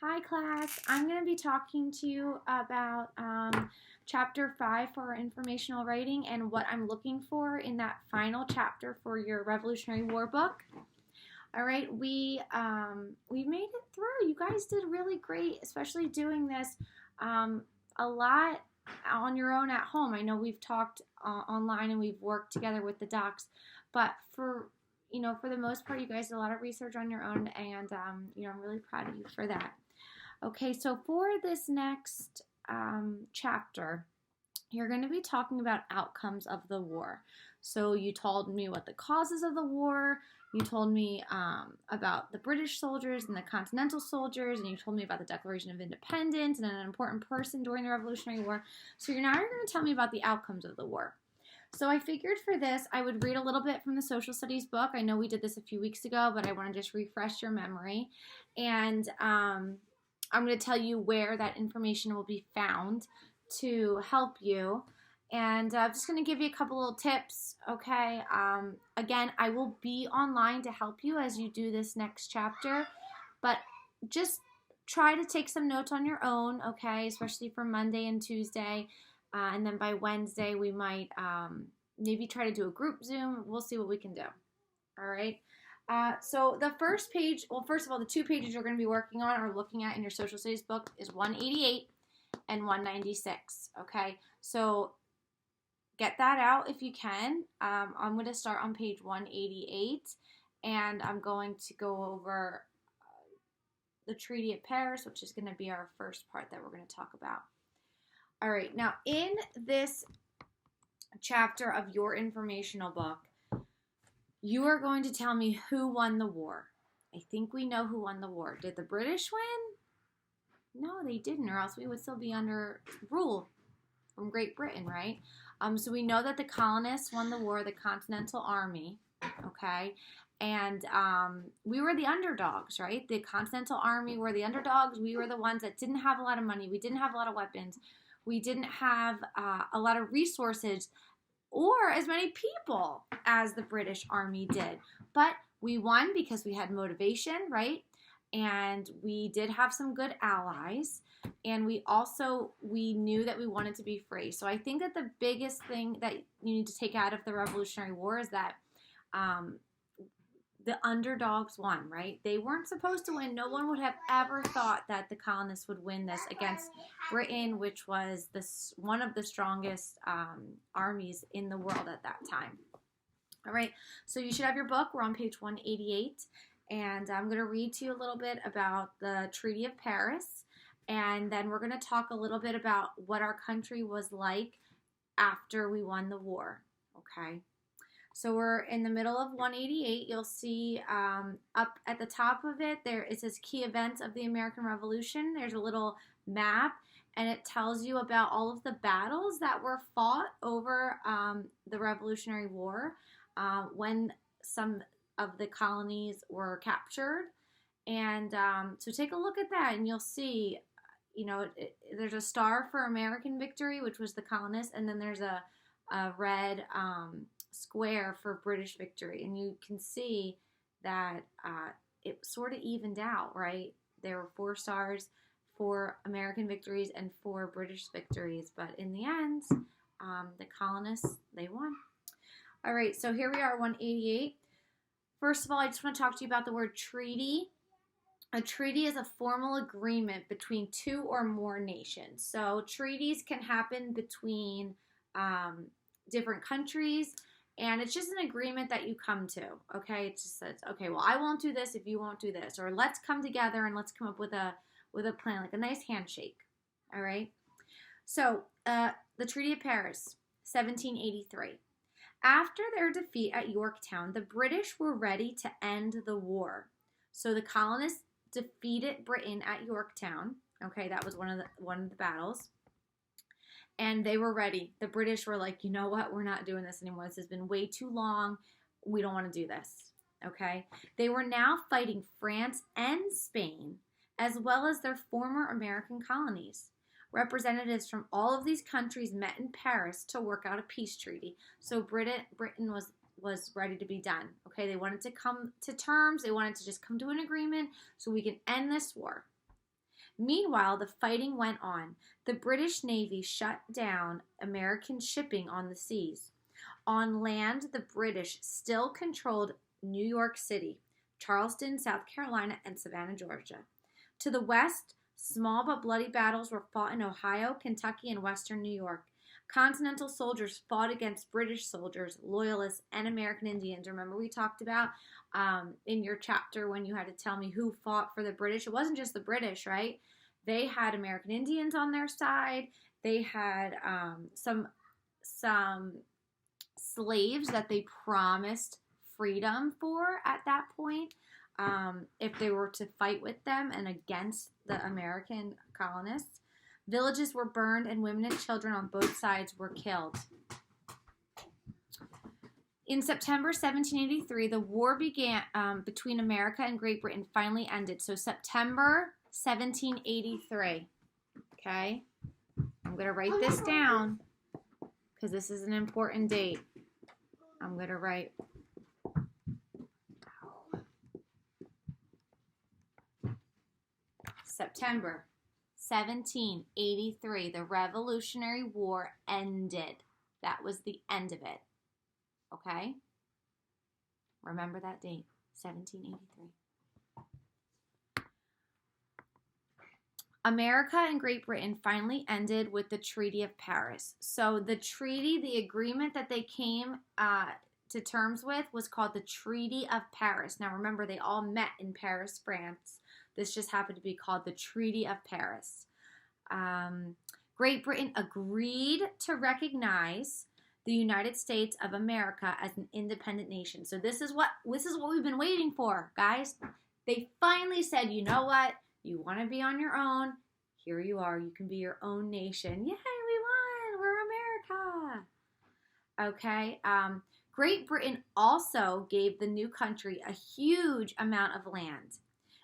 Hi class, I'm going to be talking to you about chapter 5 for informational writing and what I'm looking for in that final chapter for your Revolutionary War book. All right, we made it through. You guys did really great, especially doing this a lot on your own at home. I know we've talked online and we've worked together with the docs, but for the most part, you guys did a lot of research on your own, and I'm really proud of you for that. Okay, so for this next chapter, you're going to be talking about outcomes of the war. So you told me what the causes of the war. You told me about the British soldiers and the Continental soldiers, and you told me about the Declaration of Independence and an important person during the Revolutionary War. So you're going to tell me about the outcomes of the war. So I figured for this, I would read a little bit from the social studies book. I know we did this a few weeks ago, but I want to just refresh your memory. And I'm going to tell you where that information will be found to help you. And I'm just going to give you a couple little tips, okay? Again, I will be online to help you as you do this next chapter, but just try to take some notes on your own, okay? Especially for Monday and Tuesday. And then by Wednesday, we might maybe try to do a group Zoom. We'll see what we can do, all right? So the first page, well, first of all, the two pages you're going to be working on or looking at in your social studies book is 188 and 196, okay? So get that out if you can. I'm going to start on page 188, and I'm going to go over the Treaty of Paris, which is going to be our first part that we're going to talk about. All right, now in this chapter of your informational book, you are going to tell me who won the war. I think we know who won the war. Did the British win? No, they didn't, or else we would still be under rule from Great Britain, right? So we know that the colonists won the war, the Continental Army, okay? And we were the underdogs, right? The Continental Army were the underdogs. We were the ones that didn't have a lot of money. We didn't have a lot of weapons. We didn't have a lot of resources or as many people as the British Army did. But we won because we had motivation, right? And we did have some good allies. And we knew that we wanted to be free. So I think that the biggest thing that you need to take out of the Revolutionary War is that the underdogs won, right? They weren't supposed to win. No one would have ever thought that the colonists would win this against Britain, which was one of the strongest armies in the world at that time. All right, so you should have your book. We're on page 188, and I'm going to read to you a little bit about the Treaty of Paris, and then we're going to talk a little bit about what our country was like after we won the war, okay? So we're in the middle of 188. You'll see up at the top of it, it says key events of the American Revolution. There's a little map, and it tells you about all of the battles that were fought over the Revolutionary War when some of the colonies were captured. And so take a look at that, and you'll see, there's a star for American victory, which was the colonists, and then there's a red square for British victory, and you can see that it sort of evened out, right? There were 4 stars for American victories and 4 British victories, but in the end, the colonists, they won. All right, so here we are, 188. First of all, I just want to talk to you about the word treaty. A treaty is a formal agreement between 2 or more nations. So treaties can happen between different countries, and it's just an agreement that you come to, okay? It just says, okay, well, I won't do this if you won't do this, or let's come together and let's come up with a plan, like a nice handshake, all right? So, the Treaty of Paris, 1783. After their defeat at Yorktown, the British were ready to end the war. So the colonists defeated Britain at Yorktown, okay? That was one of the battles. And they were ready. The British were like, you know what? We're not doing this anymore. This has been way too long. We don't want to do this. Okay? They were now fighting France and Spain, as well as their former American colonies. Representatives from all of these countries met in Paris to work out a peace treaty. So Britain was ready to be done. Okay? They wanted to come to terms. They wanted to just come to an agreement so we can end this war. Meanwhile, the fighting went on. The British Navy shut down American shipping on the seas. On land, the British still controlled New York City, Charleston, South Carolina, and Savannah, Georgia. To the west, small but bloody battles were fought in Ohio, Kentucky, and western New York. Continental soldiers fought against British soldiers, loyalists, and American Indians. Remember we talked about in your chapter when you had to tell me who fought for the British? It wasn't just the British, right? They had American Indians on their side. They had some slaves that they promised freedom for at that point if they were to fight with them and against the American colonists. Villages were burned and women and children on both sides were killed. In September 1783, the war began between America and Great Britain finally ended. So September 1783. Okay? I'm going to write this down because this is an important date. I'm going to write September 1783. The Revolutionary War ended. That was the end of it. Okay? Remember that date, 1783. America and Great Britain finally ended with the Treaty of Paris. So the treaty, the agreement that they came to terms with was called the Treaty of Paris. Now remember, they all met in Paris, France. This just happened to be called the Treaty of Paris. Great Britain agreed to recognize the United States of America as an independent nation. So this is what we've been waiting for, guys. They finally said, you know what? You want to be on your own? Here you are. You can be your own nation. Yay, we won. We're America. Okay. Great Britain also gave the new country a huge amount of land.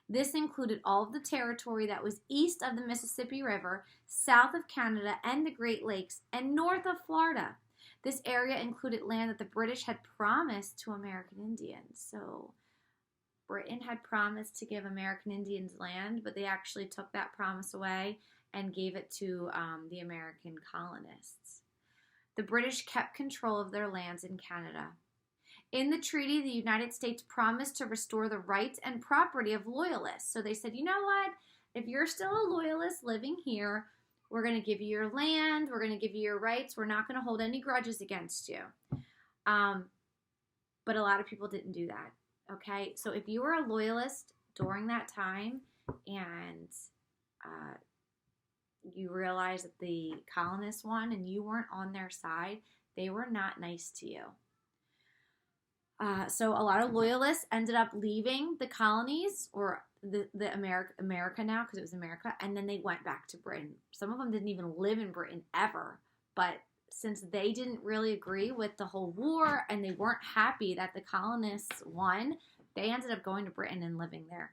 This included all of the territory that was east of the Mississippi River, south of Canada and the Great Lakes, and north of Florida. This area included land that the British had promised to American Indians. So Britain had promised to give American Indians land, but they actually took that promise away and gave it to the American colonists. The British kept control of their lands in Canada. In the treaty, the United States promised to restore the rights and property of loyalists. So they said, you know what? If you're still a loyalist living here, we're going to give you your land. We're going to give you your rights. We're not going to hold any grudges against you. But a lot of people didn't do that. Okay? So if you were a loyalist during that time and you realized that the colonists won and you weren't on their side, they were not nice to you. So a lot of loyalists ended up leaving the colonies or the America now, because it was America, and then they went back to Britain. Some of them didn't even live in Britain ever, but since they didn't really agree with the whole war and they weren't happy that the colonists won, they ended up going to Britain and living there.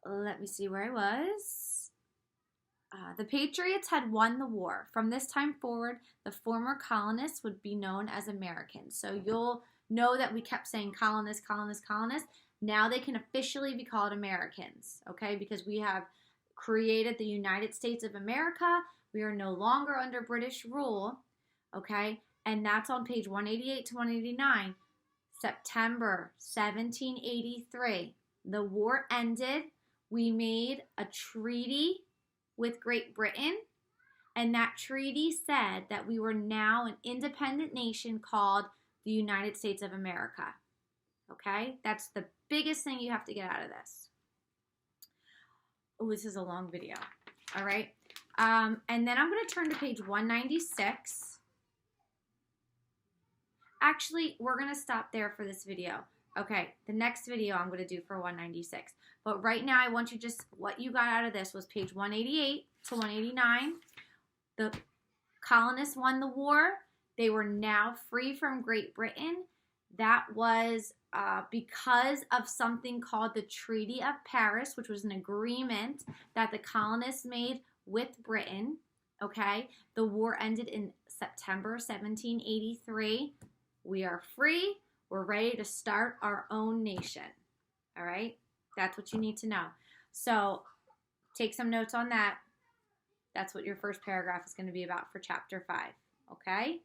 Let me see where I was. The Patriots had won the war. From this time forward, the former colonists would be known as Americans. So you'll know that we kept saying colonists, colonists, colonists. Now they can officially be called Americans, okay? Because we have created the United States of America. We are no longer under British rule, okay? And that's on page 188 to 189. September 1783. The war ended. We made a treaty with Great Britain, and that treaty said that we were now an independent nation called the United States of America. Okay? That's the biggest thing you have to get out of this. Oh, this is a long video. All right? And then I'm going to turn to page 196. Actually, we're going to stop there for this video. Okay, the next video I'm going to do for 196. But right now, I want you just, what you got out of this was page 188 to 189. The colonists won the war. They were now free from Great Britain. That was because of something called the Treaty of Paris, which was an agreement that the colonists made with Britain. Okay, the war ended in September 1783. We are free. We're ready to start our own nation. All right? That's what you need to know. So take some notes on that. That's what your first paragraph is going to be about for chapter 5. Okay?